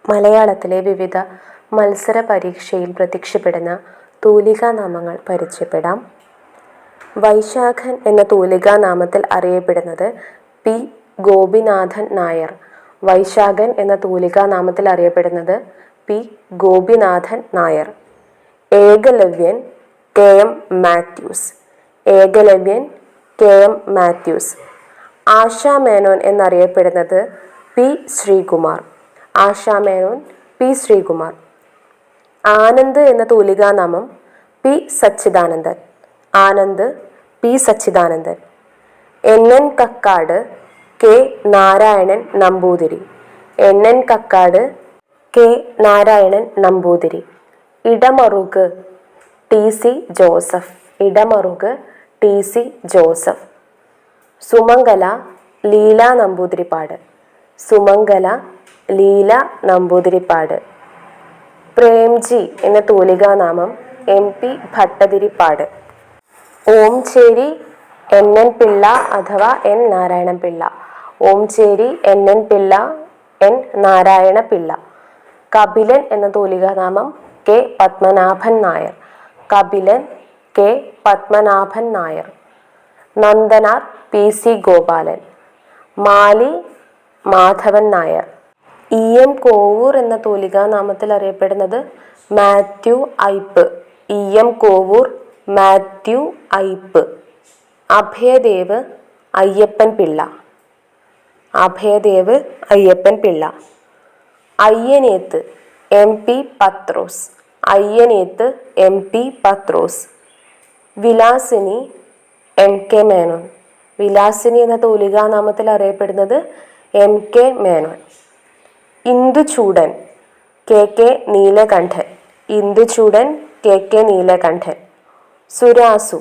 മലയാളത്തിലെ വിവിധ മത്സര പരീക്ഷയിൽ പ്രത്യക്ഷപ്പെടുന്ന തൂലികാനാമങ്ങൾ പരിചയപ്പെടാം. വൈശാഖൻ എന്ന തൂലികാനാമത്തിൽ അറിയപ്പെടുന്നത് പി. ഗോപിനാഥൻ നായർ. വൈശാഖൻ എന്ന തൂലികാനാമത്തിൽ അറിയപ്പെടുന്നത് P. Gopinathan Nair. Ekalavyan K. M. Mathews. Ekalavyan K. M. Mathews. Asha Menon എന്നറിയപ്പെടുന്നത് പി. ശ്രീകുമാർ. ആശാമേനോൻ പി. ശ്രീകുമാർ. ആനന്ദ് എന്ന തൂലികാനാമം P. Sachidanandan. Anand P. Sachidanandan. N. N. Kakkad K. Narayanan Namboothiri. N. N. Kakkad K. Narayanan Namboothiri. Idamaruk T. C. Joseph. Idamaruk T. C. Joseph. Sumangala Leela Namboothiripad. Sumangala Leela Namboothiripad. Premji എന്ന തൂലികാനാമം M. P. Bhattathiripad. Omchery N. N. Pillai അഥവാ N. Narayana Pillai. Omchery N. N. Pillai N. Narayana Pillai. Kapilan എന്ന തൂലികാനാമം K. Padmanabhan Nair. Kapilan K. Padmanabhan Nair. Nandanar P. C. Gopalan. Mali Madhavan Nair. E. M. Kovoor എന്ന തൂലികാനാമത്തിൽ അറിയപ്പെടുന്നത് Mathew Aippu. E. M. Kovoor Mathew Aippu. Abhayadev Ayyappan Pillai. Abhayadev Ayyappan Pillai. Ayyaneth M. P. Pathrose. Ayyaneth M. P. Pathrose. Vilasini M. K. Menon. Vilasini എന്ന തൂലികാനാമത്തിൽ അറിയപ്പെടുന്നത് M. K. Menon. Induchoodan K. K. Neelakantan. Induchoodan K. K. Neelakantan. Surasu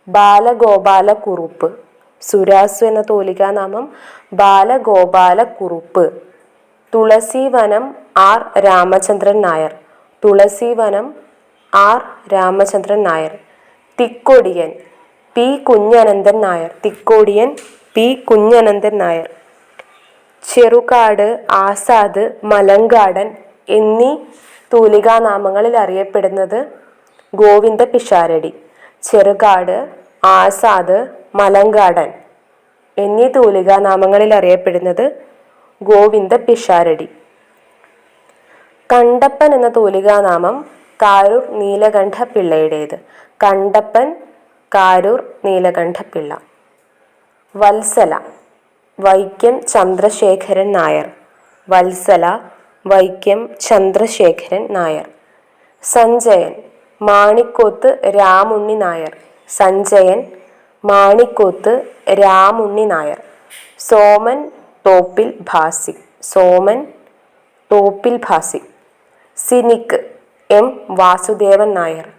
Balagopalakurup. Surasu എന്ന തൂലികാനാമം Balagopalakurup. Thulaseevanam R. Ramachandran Nair. Thulaseevanam R. Ramachandran Nair. Thikkodiyan P. Kunhananthan Nair. Thikkodiyan P. Kunhananthan Nair. Cherukad Azad Malankadan എന്നീ തൂലികാനാമങ്ങളിൽ അറിയപ്പെടുന്നത് ഗോവിന്ദ പിഷാരടി. ചെറുകാട് ആസാദ് മലങ്കാടൻ എന്നീ തൂലികാനാമങ്ങളിൽ അറിയപ്പെടുന്നത് ഗോവിന്ദ പിഷാരടി. കണ്ടപ്പൻ എന്ന തൂലികാനാമം കാരൂർ നീലകണ്ഠ പിള്ളയുടേത്. കണ്ടപ്പൻ കാരൂർ നീലകണ്ഠ പിള്ള. വത്സല വൈക്കം ചന്ദ്രശേഖരൻ നായർ. വത്സല വൈക്കം ചന്ദ്രശേഖരൻ നായർ. സഞ്ജയൻ മാണിക്കോത്ത് രാമുണ്ണി നായർ. സഞ്ജയൻ മാണിക്കോത്ത് രാമുണ്ണി നായർ. സോമൻ തോപ്പിൽ ഭാസി. സോമൻ തോപ്പിൽ ഭാസി. Cynic M. വാസുദേവൻ നായർ.